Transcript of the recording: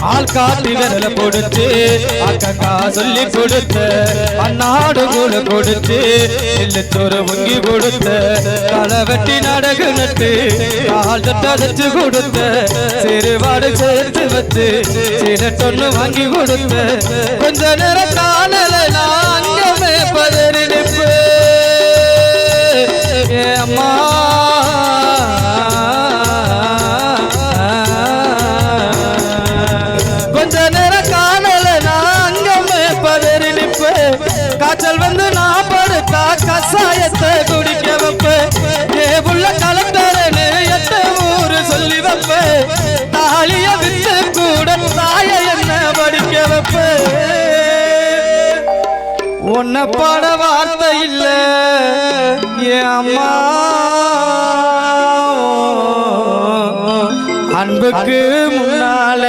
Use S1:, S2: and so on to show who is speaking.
S1: ஆள் காட்டி விரல கொடுத்து அக்கா சொல்லி கொடுத்த அந்நாடு கூட கொடுத்து இல்லத்தொரு முங்கி கொடுத்த களை வெட்டி நடகு நட்டு கால் தச்சு கொடுத்த சிறுபாடு சேர்த்து வச்சு சீரட்டொன்னு வாங்கி கொடுத்த கொஞ்ச நேரம் காணல நான் அங்கமே பதறி நிற்பு அம்மா கொஞ்ச நேரம் காணல நான் அங்கமே பதறி நிற்பு காய்ச்சல் வந்து நான் படுத்தா கசாயத்தை குடிக்க வைப்பேன் ஏ புள்ள கலந்தரன்னு எட்ட ஊரு சொல்லி வைப்பேன் தாலிய விட்டு கூட தாய என்ன படிக்க வைப்பேன் உன்னை பாட வார்த்தை இல்ல என் அம்மா அன்புக்கு முன்னால